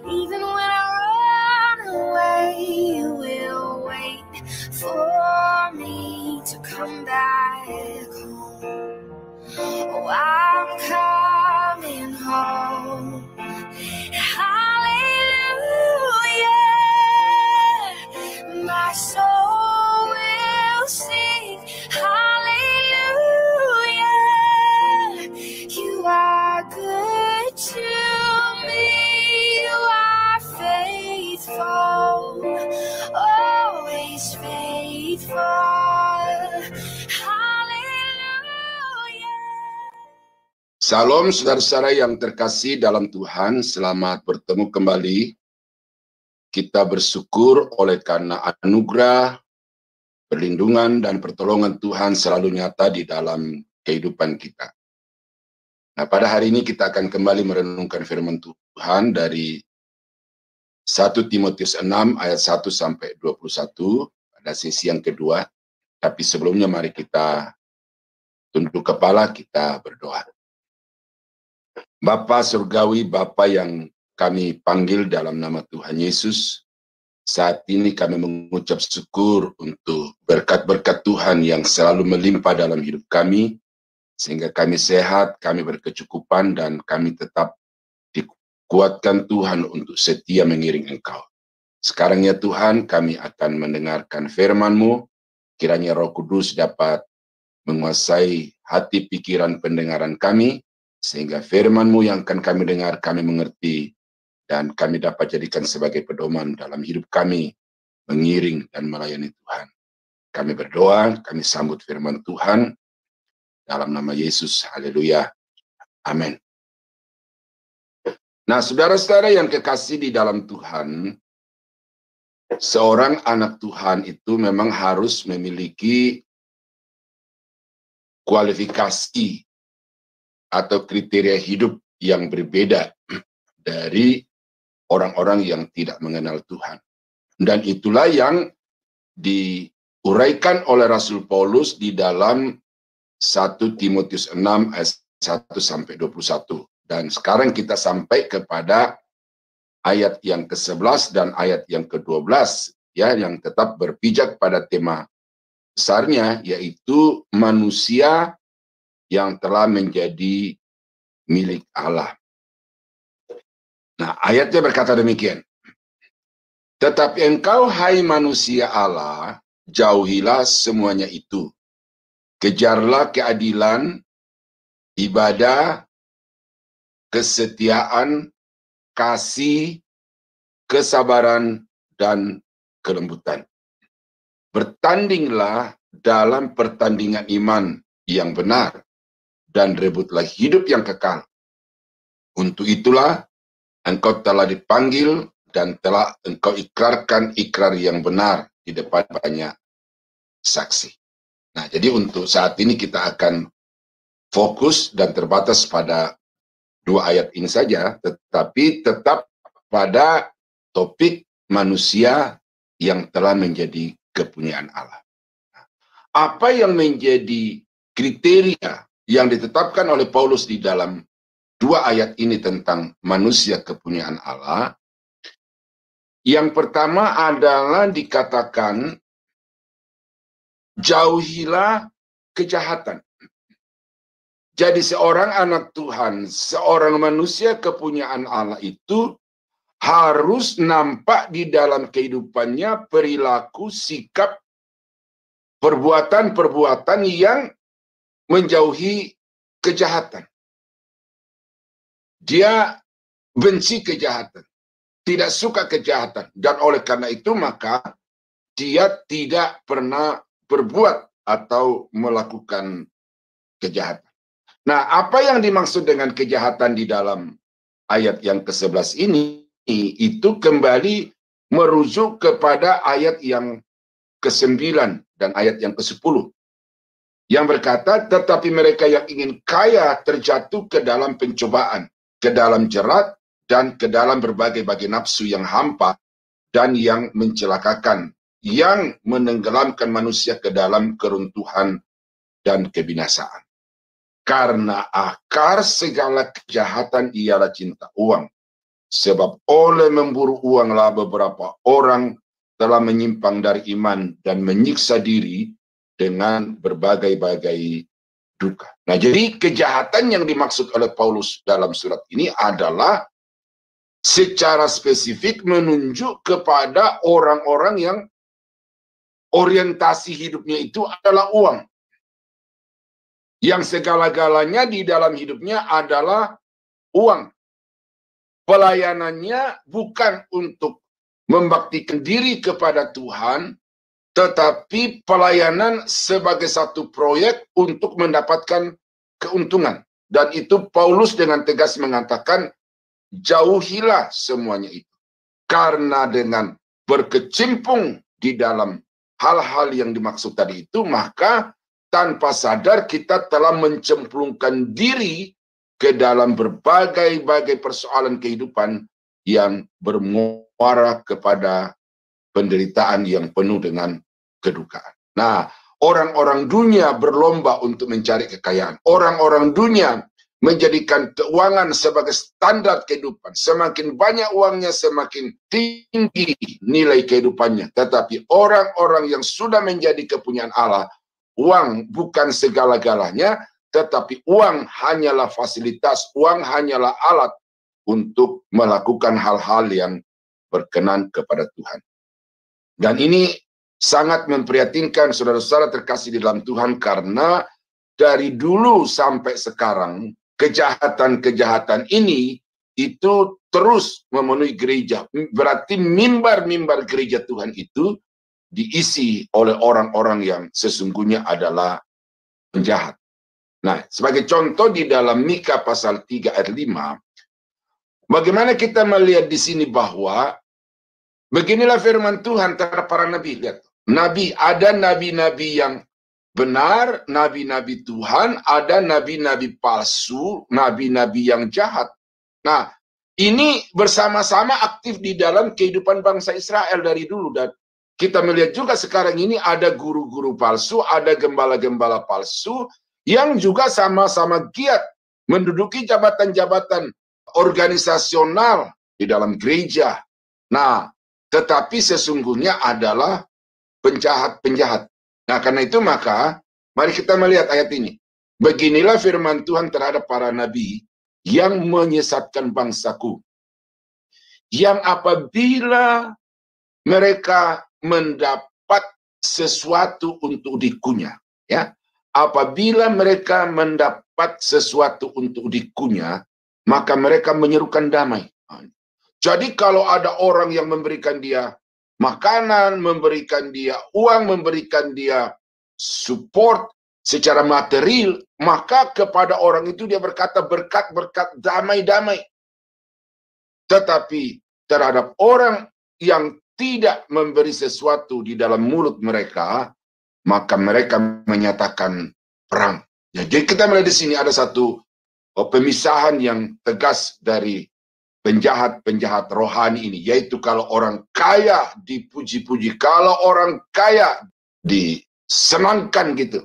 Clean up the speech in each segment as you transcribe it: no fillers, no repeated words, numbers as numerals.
Even when I run away, you will wait for me to come back home. Oh, I'm coming home. Hallelujah. My soul will sing. Hallelujah. You are good to me. You are faithful. Always faithful. Salam saudara-saudara yang terkasih dalam Tuhan, selamat bertemu kembali. Kita bersyukur oleh karena anugerah, perlindungan dan pertolongan Tuhan selalu nyata di dalam kehidupan kita. Nah, pada hari ini kita akan kembali merenungkan firman Tuhan dari 1 Timotius 6 ayat 1 sampai 21 pada sesi yang kedua. Tapi sebelumnya mari kita tunduk kepala, kita berdoa. Bapa Surgawi, Bapa yang kami panggil dalam nama Tuhan Yesus, saat ini kami mengucap syukur untuk berkat-berkat Tuhan yang selalu melimpah dalam hidup kami, sehingga kami sehat, kami berkecukupan, dan kami tetap dikuatkan Tuhan untuk setia mengiring Engkau. Sekarang ya Tuhan, kami akan mendengarkan firman-Mu, kiranya Roh Kudus dapat menguasai hati pikiran pendengaran kami, sehingga firman-Mu yang akan kami dengar, kami mengerti, dan kami dapat jadikan sebagai pedoman dalam hidup kami, mengiring dan melayani Tuhan. Kami berdoa, kami sambut firman Tuhan, dalam nama Yesus, haleluya, amin. Nah, saudara-saudara yang kekasih di dalam Tuhan, seorang anak Tuhan itu memang harus memiliki kualifikasi atau kriteria hidup yang berbeda dari orang-orang yang tidak mengenal Tuhan. Dan itulah yang diuraikan oleh Rasul Paulus di dalam 1 Timotius 6 ayat 1 sampai 21. Dan sekarang kita sampai kepada ayat yang ke-11 dan ayat yang ke-12 ya, yang tetap berpijak pada tema besarnya, yaitu manusia yang telah menjadi milik Allah. Nah, ayatnya berkata demikian. Tetapi engkau, hai manusia Allah, jauhilah semuanya itu. Kejarlah keadilan, ibadah, kesetiaan, kasih, kesabaran, dan kelembutan. Bertandinglah dalam pertandingan iman yang benar, dan rebutlah hidup yang kekal. Untuk itulah engkau telah dipanggil dan telah engkau ikrarkan ikrar yang benar di depan banyak saksi. Nah, jadi untuk saat ini kita akan fokus dan terbatas pada dua ayat ini saja, tetapi tetap pada topik manusia yang telah menjadi kepunyaan Allah. Apa yang menjadi kriteria yang ditetapkan oleh Paulus di dalam dua ayat ini tentang manusia kepunyaan Allah? Yang pertama adalah dikatakan jauhilah kejahatan. Jadi seorang anak Tuhan, seorang manusia kepunyaan Allah itu harus nampak di dalam kehidupannya perilaku, sikap, perbuatan-perbuatan yang menjauhi kejahatan. Dia benci kejahatan, tidak suka kejahatan, dan oleh karena itu maka dia tidak pernah berbuat atau melakukan kejahatan. Nah, apa yang dimaksud dengan kejahatan di dalam ayat yang ke-11 ini, itu kembali merujuk kepada ayat yang ke-9 dan ayat yang ke-10. Yang berkata, tetapi mereka yang ingin kaya terjatuh ke dalam pencobaan, ke dalam jerat, dan ke dalam berbagai-bagai nafsu yang hampa dan yang mencelakakan, yang menenggelamkan manusia ke dalam keruntuhan dan kebinasaan. Karena akar segala kejahatan ialah cinta uang, Sebab oleh memburu uanglah beberapa orang telah menyimpang dari iman dan menyiksa diri dengan berbagai-bagai duka. Nah, jadi kejahatan yang dimaksud oleh Paulus dalam surat ini adalah secara spesifik menunjuk kepada orang-orang yang orientasi hidupnya itu adalah uang. Yang segala-galanya di dalam hidupnya adalah uang. Pelayanannya bukan untuk membaktikan diri kepada Tuhan, tetapi pelayanan sebagai satu proyek untuk mendapatkan keuntungan. Dan itu Paulus dengan tegas mengatakan, jauhilah semuanya itu. Karena dengan berkecimpung di dalam hal-hal yang dimaksud tadi itu, maka tanpa sadar kita telah mencemplungkan diri ke dalam berbagai-bagai persoalan kehidupan yang bermuara kepada penderitaan yang penuh dengan kedukaan. Nah, orang-orang dunia berlomba untuk mencari kekayaan. Orang-orang dunia menjadikan keuangan sebagai standar kehidupan. Semakin banyak uangnya, semakin tinggi nilai kehidupannya. Tetapi orang-orang yang sudah menjadi kepunyaan Allah, uang bukan segala-galanya, tetapi uang hanyalah fasilitas, uang hanyalah alat untuk melakukan hal-hal yang berkenan kepada Tuhan. Dan ini sangat memprihatinkan saudara-saudara terkasih di dalam Tuhan, karena dari dulu sampai sekarang kejahatan-kejahatan ini itu terus memenuhi gereja. Berarti mimbar-mimbar gereja Tuhan itu diisi oleh orang-orang yang sesungguhnya adalah penjahat. Nah, sebagai contoh di dalam Mika pasal 3 ayat 5, bagaimana kita melihat di sini bahwa beginilah firman Tuhan terhadap para nabi. Lihat, nabi, ada nabi-nabi yang benar, nabi-nabi Tuhan, ada nabi-nabi palsu, nabi-nabi yang jahat. Nah, ini bersama-sama aktif di dalam kehidupan bangsa Israel dari dulu. Dan kita melihat juga sekarang ini ada guru-guru palsu, ada gembala-gembala palsu, yang juga sama-sama giat menduduki jabatan-jabatan organisasional di dalam gereja. Nah, tetapi sesungguhnya adalah penjahat-penjahat. Nah, karena itu maka mari kita melihat ayat ini. Beginilah firman Tuhan terhadap para nabi yang menyesatkan bangsaku, yang apabila mereka mendapat sesuatu untuk dikunyah, ya, apabila mereka mendapat sesuatu untuk dikunyah, maka mereka menyerukan damai. Jadi kalau ada orang yang memberikan dia makanan, memberikan dia uang, memberikan dia support secara material, maka kepada orang itu dia berkata berkat-berkat, damai-damai. Tetapi terhadap orang yang tidak memberi sesuatu di dalam mulut mereka, maka mereka menyatakan perang. Ya, jadi kita melihat di sini ada satu pemisahan yang tegas dari penjahat-penjahat rohani ini, yaitu kalau orang kaya dipuji-puji, kalau orang kaya disenangkan gitu.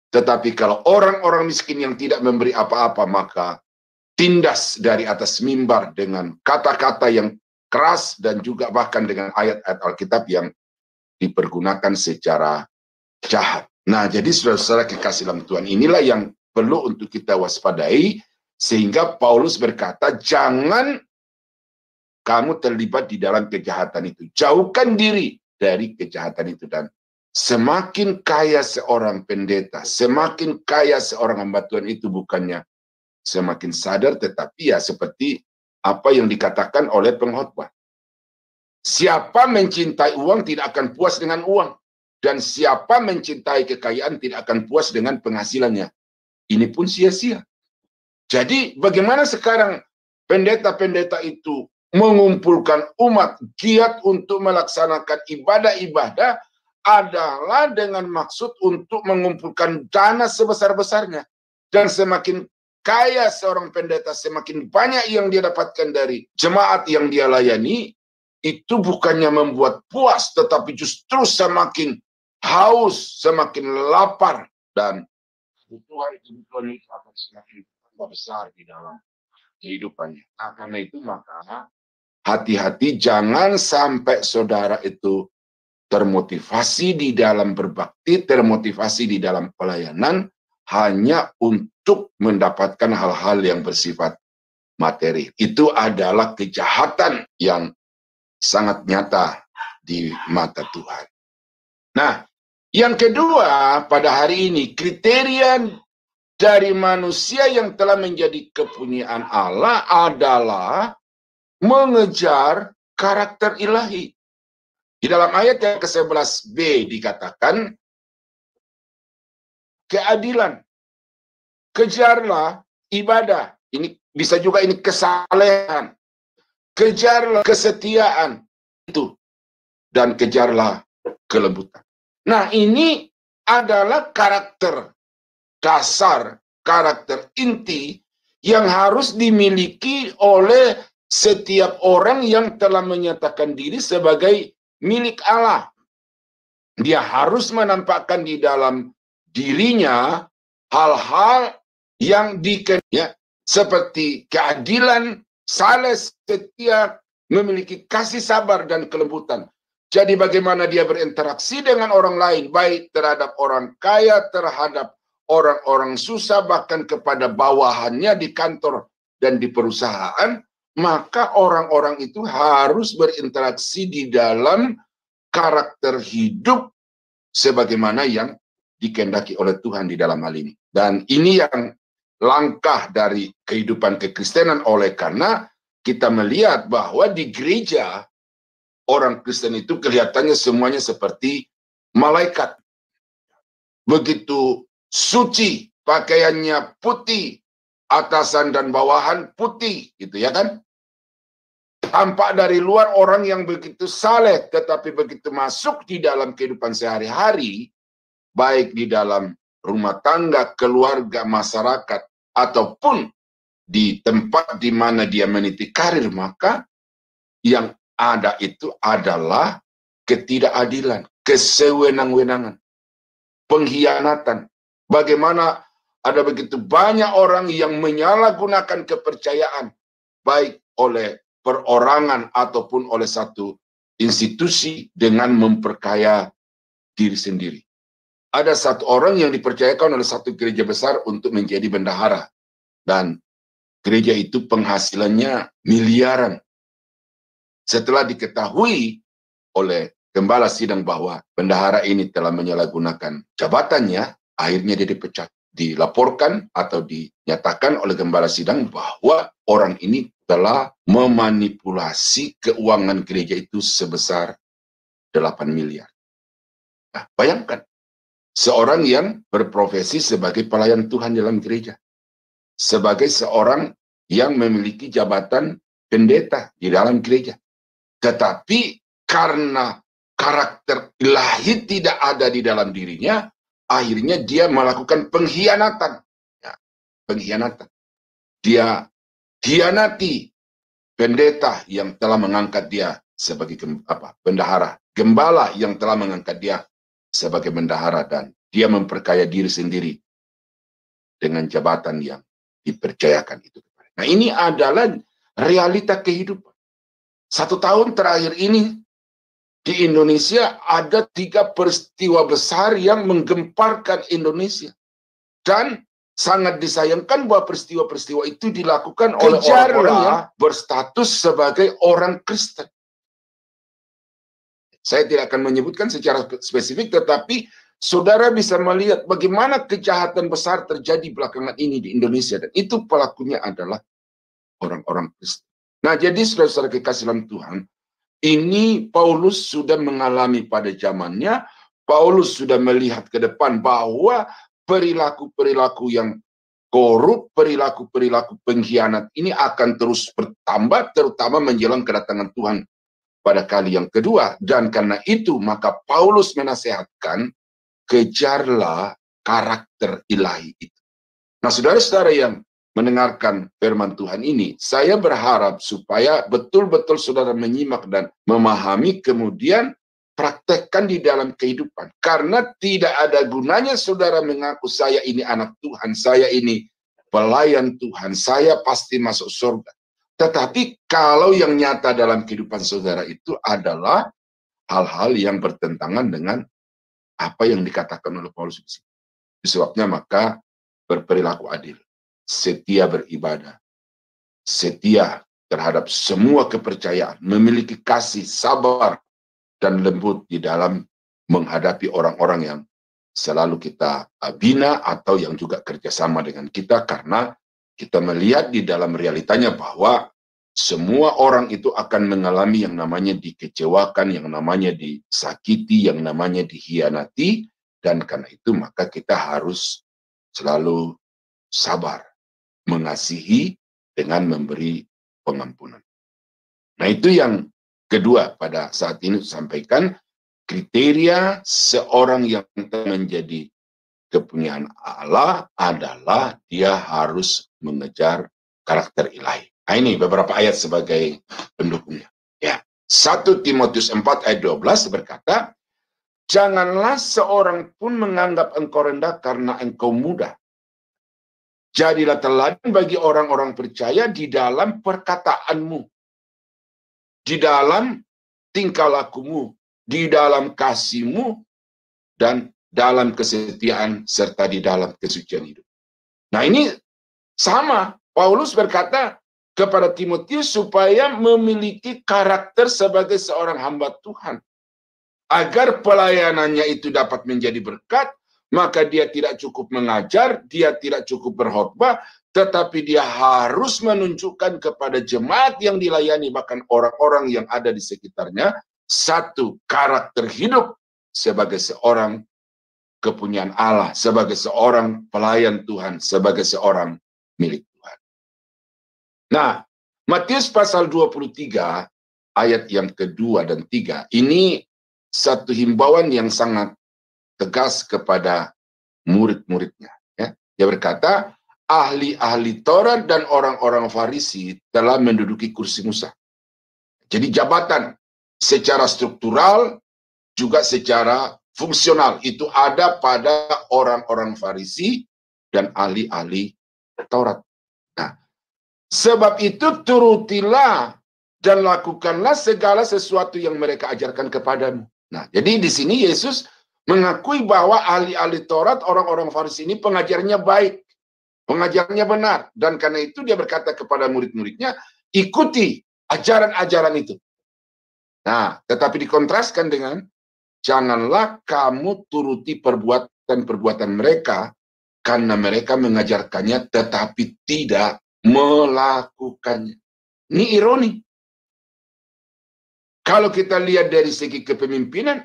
Tetapi kalau orang-orang miskin yang tidak memberi apa-apa, maka tindas dari atas mimbar dengan kata-kata yang keras dan juga bahkan dengan ayat-ayat Alkitab yang dipergunakan secara jahat. Nah, jadi saudara-saudara kekasih dalam Tuhan, inilah yang perlu untuk kita waspadai, sehingga Paulus berkata, jangan kamu terlibat di dalam kejahatan itu. Jauhkan diri dari kejahatan itu. Dan semakin kaya seorang pendeta, semakin kaya seorang hamba Tuhan itu bukannya semakin sadar, tetapi ya seperti apa yang dikatakan oleh pengkhotbah. Siapa mencintai uang tidak akan puas dengan uang. Dan siapa mencintai kekayaan tidak akan puas dengan penghasilannya. Ini pun sia-sia. Jadi bagaimana sekarang pendeta-pendeta itu mengumpulkan umat giat untuk melaksanakan ibadah-ibadah adalah dengan maksud untuk mengumpulkan dana sebesar-besarnya. Dan semakin kaya seorang pendeta, semakin banyak yang dia dapatkan dari jemaat yang dia layani, itu bukannya membuat puas, tetapi justru semakin haus, semakin lapar, dan kebutuhan itu akan semakin besar di dalam kehidupannya. Nah, karena itu maka hati-hati jangan sampai saudara itu termotivasi di dalam berbakti, termotivasi di dalam pelayanan hanya untuk mendapatkan hal-hal yang bersifat materi. Itu adalah kejahatan yang sangat nyata di mata Tuhan. Nah, yang kedua pada hari ini, kriteria dari manusia yang telah menjadi kepunyaan Allah adalah mengejar karakter ilahi. Di dalam ayat yang ke-11b dikatakan, keadilan, kejarlah ibadah. Ini bisa juga ini kesalehan. Kejarlah kesetiaan itu. Dan kejarlah kelembutan. Nah, ini adalah karakter dasar, karakter inti yang harus dimiliki oleh setiap orang yang telah menyatakan diri sebagai milik Allah. Dia harus menampakkan di dalam dirinya hal-hal yang dikenal, seperti keadilan, saleh, setia, memiliki kasih sabar dan kelembutan. Jadi bagaimana dia berinteraksi dengan orang lain, baik terhadap orang kaya, terhadap orang-orang susah, bahkan kepada bawahannya di kantor dan di perusahaan, maka orang-orang itu harus berinteraksi di dalam karakter hidup sebagaimana yang dikehendaki oleh Tuhan di dalam hal ini. Dan ini yang langkah dari kehidupan kekristenan, oleh karena kita melihat bahwa di gereja orang Kristen itu kelihatannya semuanya seperti malaikat. Begitu suci, pakaiannya putih, atasan dan bawahan putih, gitu ya kan? Tampak dari luar orang yang begitu saleh, tetapi begitu masuk di dalam kehidupan sehari-hari, baik di dalam rumah tangga, keluarga, masyarakat, ataupun di tempat di mana dia meniti karir, maka yang ada itu adalah ketidakadilan, kesewenang-wenangan, pengkhianatan. Bagaimana ada begitu banyak orang yang menyalahgunakan kepercayaan, baik oleh perorangan ataupun oleh satu institusi dengan memperkaya diri sendiri. Ada satu orang yang dipercayakan oleh satu gereja besar untuk menjadi bendahara. Dan gereja itu penghasilannya miliaran. Setelah diketahui oleh gembala sidang bahwa bendahara ini telah menyalahgunakan jabatannya, akhirnya dia dipecat. Dilaporkan atau dinyatakan oleh gembala sidang bahwa orang ini telah memanipulasi keuangan gereja itu sebesar 8 miliar. Nah, bayangkan, seorang yang berprofesi sebagai pelayan Tuhan dalam gereja, sebagai seorang yang memiliki jabatan pendeta di dalam gereja, tetapi karena karakter ilahi tidak ada di dalam dirinya, akhirnya dia melakukan pengkhianatan. Ya, pengkhianatan. Dia hianati pendeta yang telah mengangkat dia sebagai bendahara, gembala yang telah mengangkat dia sebagai bendahara, dan dia memperkaya diri sendiri dengan jabatan yang dipercayakan itu. Nah, ini adalah realita kehidupan. 1 tahun terakhir ini di Indonesia ada 3 peristiwa besar yang menggemparkan Indonesia. Dan sangat disayangkan bahwa peristiwa-peristiwa itu dilakukan oleh orang-orang yang berstatus sebagai orang Kristen. Saya tidak akan menyebutkan secara spesifik, tetapi saudara bisa melihat bagaimana kejahatan besar terjadi belakangan ini di Indonesia. Dan itu pelakunya adalah orang-orang Kristen. Nah, jadi saudara-saudara kekasih dalam Tuhan, ini Paulus sudah mengalami pada zamannya. Paulus sudah melihat ke depan bahwa perilaku-perilaku yang korup, perilaku-perilaku pengkhianat ini akan terus bertambah, terutama menjelang kedatangan Tuhan pada kali yang kedua. Dan karena itu, maka Paulus menasehatkan, kejarlah karakter ilahi itu. Nah, saudara-saudara yang mendengarkan firman Tuhan ini, saya berharap supaya betul-betul saudara menyimak dan memahami, kemudian praktekkan di dalam kehidupan. Karena tidak ada gunanya saudara mengaku saya ini anak Tuhan, saya ini pelayan Tuhan, saya pasti masuk surga. Tetapi kalau yang nyata dalam kehidupan saudara itu adalah hal-hal yang bertentangan dengan apa yang dikatakan oleh Paulus. Sebabnya maka berperilaku adil, setia beribadah, setia terhadap semua kepercayaan, memiliki kasih, sabar, dan lembut di dalam menghadapi orang-orang yang selalu kita bina atau yang juga kerjasama dengan kita, karena kita melihat di dalam realitanya bahwa semua orang itu akan mengalami yang namanya dikecewakan, yang namanya disakiti, yang namanya dikhianati, dan karena itu maka kita harus selalu sabar, mengasihi dengan memberi pengampunan. Nah, itu yang kedua pada saat ini sampaikan, kriteria seorang yang menjadi kepunyaan Allah adalah dia harus mengejar karakter ilahi. Nah, ini beberapa ayat sebagai pendukungnya. Ya, 1 Timotius 4 ayat 12 berkata, janganlah seorang pun menganggap engkau rendah karena engkau muda. Jadilah teladan bagi orang-orang percaya di dalam perkataanmu, di dalam tingkah lakumu, di dalam kasihmu, dan dalam kesetiaan, serta di dalam kesucian hidup. Nah, ini sama. Paulus berkata kepada Timotius supaya memiliki karakter sebagai seorang hamba Tuhan. Agar pelayanannya itu dapat menjadi berkat, maka dia tidak cukup mengajar, dia tidak cukup berkhotbah, tetapi dia harus menunjukkan kepada jemaat yang dilayani, bahkan orang-orang yang ada di sekitarnya, satu karakter hidup sebagai seorang kepunyaan Allah, sebagai seorang pelayan Tuhan, sebagai seorang milik Tuhan. Nah, Matius pasal 23, ayat yang kedua dan 3, ini satu himbauan yang sangat tegas kepada murid-muridnya. Ya. Dia berkata, ahli-ahli Taurat dan orang-orang Farisi telah menduduki kursi Musa. Jadi jabatan secara struktural juga secara fungsional itu ada pada orang-orang Farisi dan ahli-ahli Taurat. Nah, sebab itu turutilah dan lakukanlah segala sesuatu yang mereka ajarkan kepadamu. Nah, jadi di sini Yesus mengakui bahwa ahli-ahli Taurat, orang-orang Farisi ini pengajarnya baik, pengajarnya benar, dan karena itu dia berkata kepada murid-muridnya, ikuti ajaran-ajaran itu. Nah, tetapi dikontraskan dengan janganlah kamu turuti perbuatan-perbuatan mereka karena mereka mengajarkannya tetapi tidak melakukannya. Ini ironi. Kalau kita lihat dari segi kepemimpinan,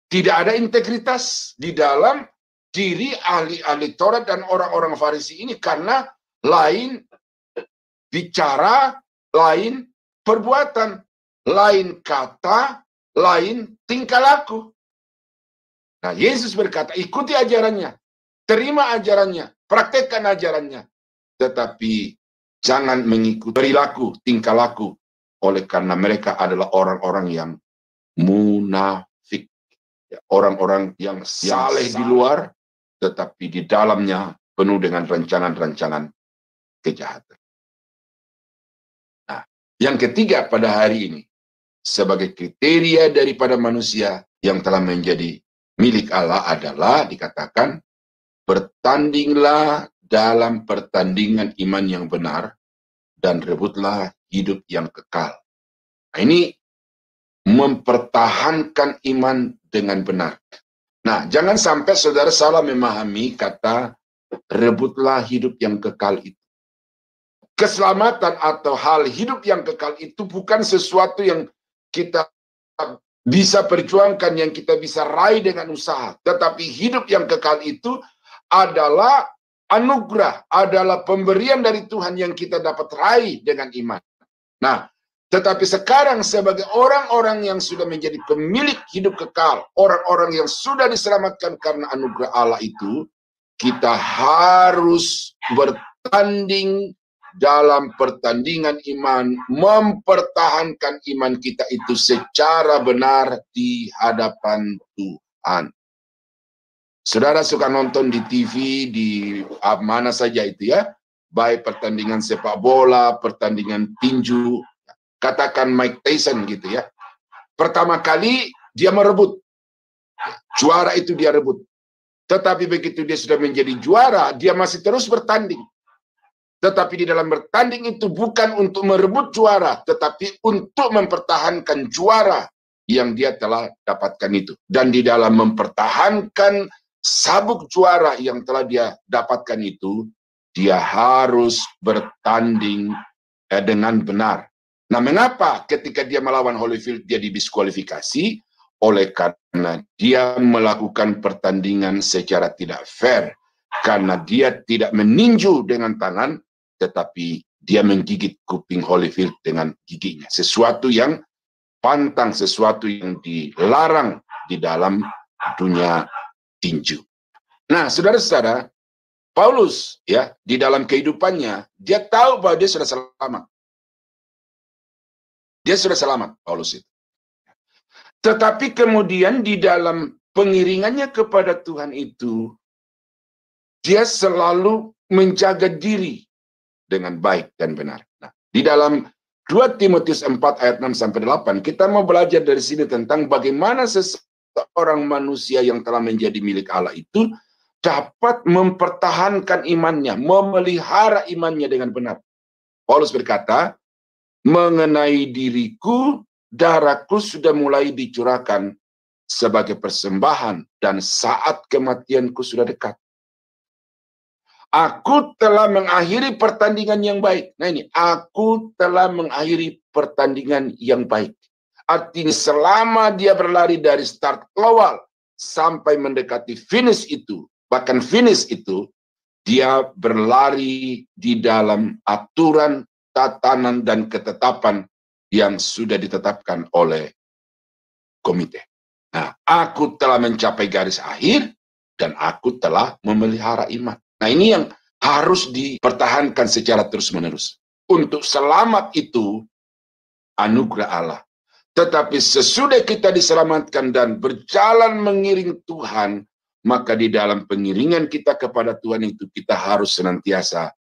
tidak ada integritas di dalam diri ahli-ahli Taurat dan orang-orang Farisi ini, karena lain bicara, lain perbuatan, lain kata, lain tingkah laku. Nah, Yesus berkata, ikuti ajarannya, terima ajarannya, praktekkan ajarannya, tetapi jangan mengikuti perilaku, tingkah laku, oleh karena mereka adalah orang-orang yang munafik, orang-orang yang saleh di luar, tetapi di dalamnya penuh dengan rancangan-rancangan kejahatan. Nah, yang ketiga pada hari ini, sebagai kriteria daripada manusia yang telah menjadi milik Allah adalah dikatakan, bertandinglah dalam pertandingan iman yang benar, dan rebutlah hidup yang kekal. Nah, ini mempertahankan iman dengan benar. Nah, jangan sampai saudara salah memahami kata rebutlah hidup yang kekal itu. Keselamatan atau hal hidup yang kekal itu bukan sesuatu yang kita bisa perjuangkan, yang kita bisa raih dengan usaha. Tetapi hidup yang kekal itu adalah anugerah, adalah pemberian dari Tuhan yang kita dapat raih dengan iman. Nah, tetapi sekarang sebagai orang-orang yang sudah menjadi pemilik hidup kekal, orang-orang yang sudah diselamatkan karena anugerah Allah itu, kita harus bertanding dalam pertandingan iman, mempertahankan iman kita itu secara benar di hadapan Tuhan. Saudara suka nonton di TV, di mana saja itu ya, baik pertandingan sepak bola, pertandingan tinju, katakan Mike Tyson gitu ya. Pertama kali dia merebut, juara itu dia rebut. Tetapi begitu dia sudah menjadi juara, dia masih terus bertanding. Tetapi di dalam bertanding itu bukan untuk merebut juara, tetapi untuk mempertahankan juara yang dia telah dapatkan itu. Dan di dalam mempertahankan sabuk juara yang telah dia dapatkan itu, dia harus bertanding dengan benar. Nah, mengapa ketika dia melawan Holyfield dia didiskualifikasi? Oleh karena dia melakukan pertandingan secara tidak fair. Karena dia tidak meninju dengan tangan, tetapi dia menggigit kuping Holyfield dengan giginya. Sesuatu yang pantang, sesuatu yang dilarang di dalam dunia tinju. Nah, saudara-saudara, Paulus ya di dalam kehidupannya dia tahu bahwa dia sudah selamat. Dia sudah selamat, Paulus itu. Tetapi kemudian di dalam pengiringannya kepada Tuhan itu, dia selalu menjaga diri dengan baik dan benar. Nah, di dalam 2 Timotius 4 ayat 6 sampai 8, kita mau belajar dari sini tentang bagaimana seseorang manusia yang telah menjadi milik Allah itu dapat mempertahankan imannya, memelihara imannya dengan benar. Paulus berkata, mengenai diriku, darahku sudah mulai dicurahkan sebagai persembahan dan saat kematianku sudah dekat. Aku telah mengakhiri pertandingan yang baik. Nah ini, aku telah mengakhiri pertandingan yang baik. Artinya selama dia berlari dari start awal sampai mendekati finish itu, bahkan finish itu, dia berlari di dalam aturan, tatanan, dan ketetapan yang sudah ditetapkan oleh komite. Nah, aku telah mencapai garis akhir dan aku telah memelihara iman. Nah, ini yang harus dipertahankan secara terus-menerus. Untuk selamat itu anugerah Allah. Tetapi sesudah kita diselamatkan dan berjalan mengiring Tuhan, maka di dalam pengiringan kita kepada Tuhan itu kita harus senantiasa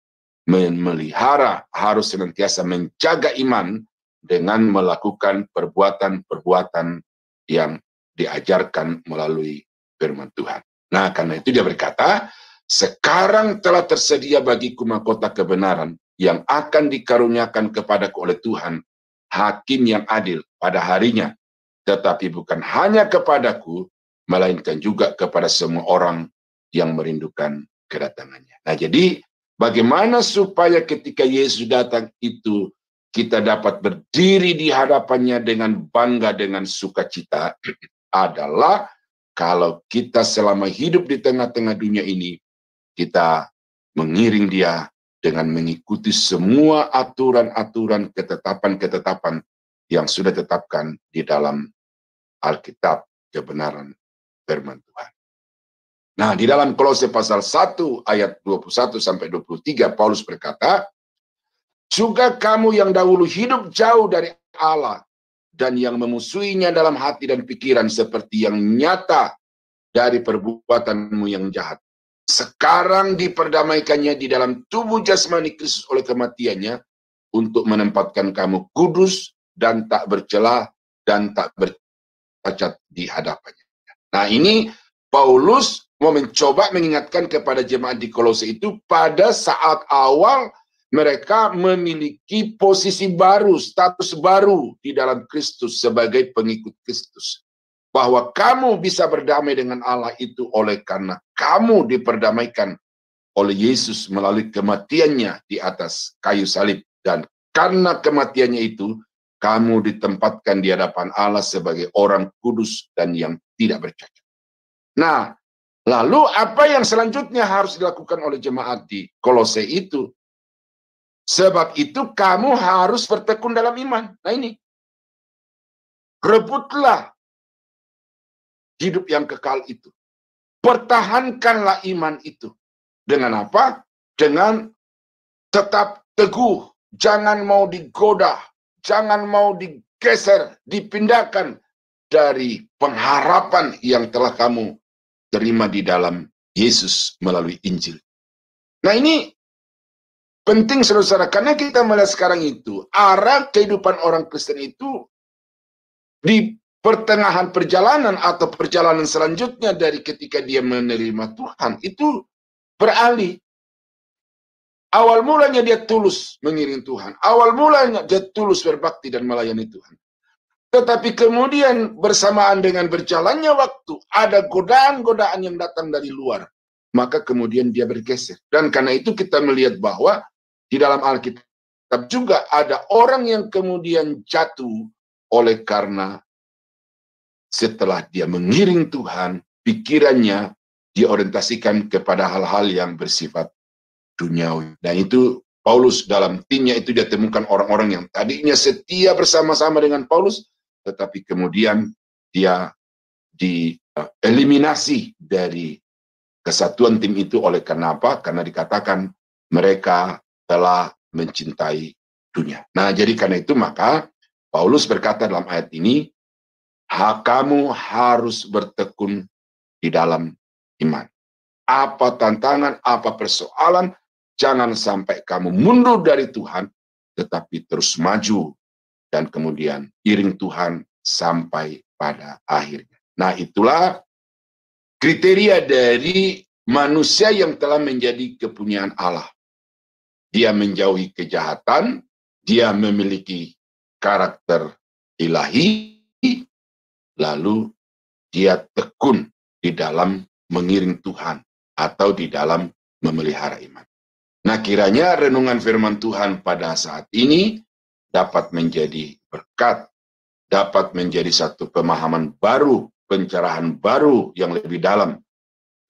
memelihara, harus senantiasa menjaga iman dengan melakukan perbuatan-perbuatan yang diajarkan melalui firman Tuhan. Nah, karena itu dia berkata, sekarang telah tersedia bagiku mahkota kebenaran yang akan dikaruniakan kepadaku oleh Tuhan, hakim yang adil pada harinya, tetapi bukan hanya kepadaku, melainkan juga kepada semua orang yang merindukan kedatangannya. Nah, jadi bagaimana supaya ketika Yesus datang itu kita dapat berdiri di hadapannya dengan bangga, dengan sukacita, adalah kalau kita selama hidup di tengah-tengah dunia ini, kita mengiring dia dengan mengikuti semua aturan-aturan, ketetapan-ketetapan yang sudah ditetapkan di dalam Alkitab, kebenaran firman Tuhan. Nah, di dalam Kolose pasal 1 ayat 21 sampai 23, Paulus berkata, juga kamu yang dahulu hidup jauh dari Allah dan yang memusuhinya dalam hati dan pikiran seperti yang nyata dari perbuatanmu yang jahat. Sekarang diperdamaikannya di dalam tubuh jasmani Kristus oleh kematiannya untuk menempatkan kamu kudus dan tak bercela dan tak bercacat di hadapannya. Nah, ini Paulus mau mencoba mengingatkan kepada jemaat di Kolose itu pada saat awal mereka memiliki posisi baru, status baru di dalam Kristus sebagai pengikut Kristus. Bahwa kamu bisa berdamai dengan Allah itu oleh karena kamu diperdamaikan oleh Yesus melalui kematiannya di atas kayu salib. Dan karena kematiannya itu, kamu ditempatkan di hadapan Allah sebagai orang kudus dan yang tidak bercacat. Nah, lalu apa yang selanjutnya harus dilakukan oleh jemaat di Kolose itu? Sebab itu kamu harus bertekun dalam iman. Nah ini, rebutlah hidup yang kekal itu. Pertahankanlah iman itu. Dengan apa? Dengan tetap teguh. Jangan mau digoda. Jangan mau digeser, dipindahkan dari pengharapan yang telah kamu terima di dalam Yesus melalui Injil. Nah ini penting saudara-saudara, karena kita melihat sekarang itu, arah kehidupan orang Kristen itu di pertengahan perjalanan atau perjalanan selanjutnya dari ketika dia menerima Tuhan, itu beralih. Awal mulanya dia tulus mengiring Tuhan. Awal mulanya dia tulus berbakti dan melayani Tuhan. Tetapi kemudian bersamaan dengan berjalannya waktu, ada godaan-godaan yang datang dari luar. Maka kemudian dia bergeser. Dan karena itu kita melihat bahwa di dalam Alkitab juga ada orang yang kemudian jatuh oleh karena setelah dia mengiring Tuhan, pikirannya diorientasikan kepada hal-hal yang bersifat duniawi. Dan itu Paulus dalam timnya itu dia temukan orang-orang yang tadinya setia bersama-sama dengan Paulus, tetapi kemudian dia dieliminasi dari kesatuan tim itu oleh karena apa? Karena dikatakan mereka telah mencintai dunia. Nah, jadi karena itu maka Paulus berkata dalam ayat ini, kamu harus bertekun di dalam iman. Apa tantangan, apa persoalan, jangan sampai kamu mundur dari Tuhan, tetapi terus maju dan kemudian iring Tuhan sampai pada akhirnya. Nah, itulah kriteria dari manusia yang telah menjadi kepunyaan Allah. Dia menjauhi kejahatan, dia memiliki karakter ilahi, lalu dia tekun di dalam mengiring Tuhan atau di dalam memelihara iman. Nah, kiranya renungan firman Tuhan pada saat ini dapat menjadi berkat, dapat menjadi satu pemahaman baru, pencerahan baru yang lebih dalam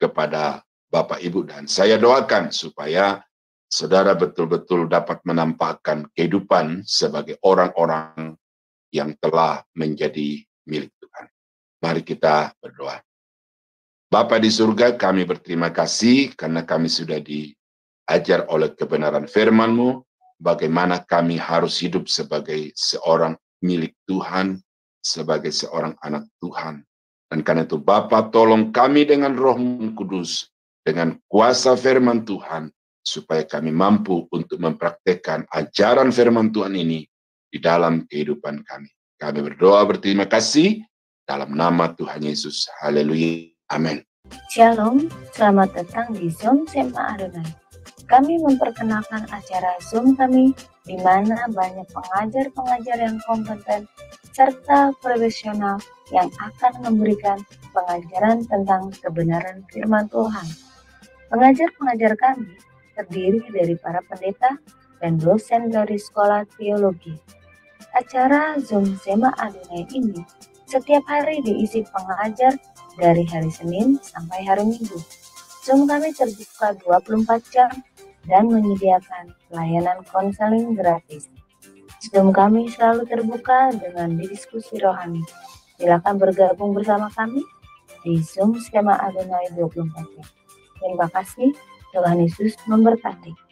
kepada Bapak, Ibu, dan saya doakan supaya saudara betul-betul dapat menampakkan kehidupan sebagai orang-orang yang telah menjadi milik Tuhan. Mari kita berdoa. Bapa di surga, kami berterima kasih karena kami sudah diajar oleh kebenaran firman-Mu, bagaimana kami harus hidup sebagai seorang milik Tuhan, sebagai seorang anak Tuhan. Dan karena itu Bapa, tolong kami dengan Roh-Mu Kudus, dengan kuasa firman Tuhan, supaya kami mampu untuk mempraktekkan ajaran firman Tuhan ini di dalam kehidupan kami. Kami berdoa berterima kasih dalam nama Tuhan Yesus. Haleluya. Amin. Shalom, selamat datang di Zoom Sema Adonai. Kami memperkenalkan acara Zoom kami di mana banyak pengajar-pengajar yang kompeten serta profesional yang akan memberikan pengajaran tentang kebenaran firman Tuhan. Pengajar-pengajar kami terdiri dari para pendeta dan dosen dari sekolah teologi. Acara Zoom Sema Adonai ini setiap hari diisi pengajar dari hari Senin sampai hari Minggu. Zoom kami terbuka 24 jam dan menyediakan pelayanan konseling gratis. Zoom kami selalu terbuka dengan diskusi rohani. Silakan bergabung bersama kami di Zoom Sema Adonai 24 jam. Terima kasih, Tuhan Yesus memberkati.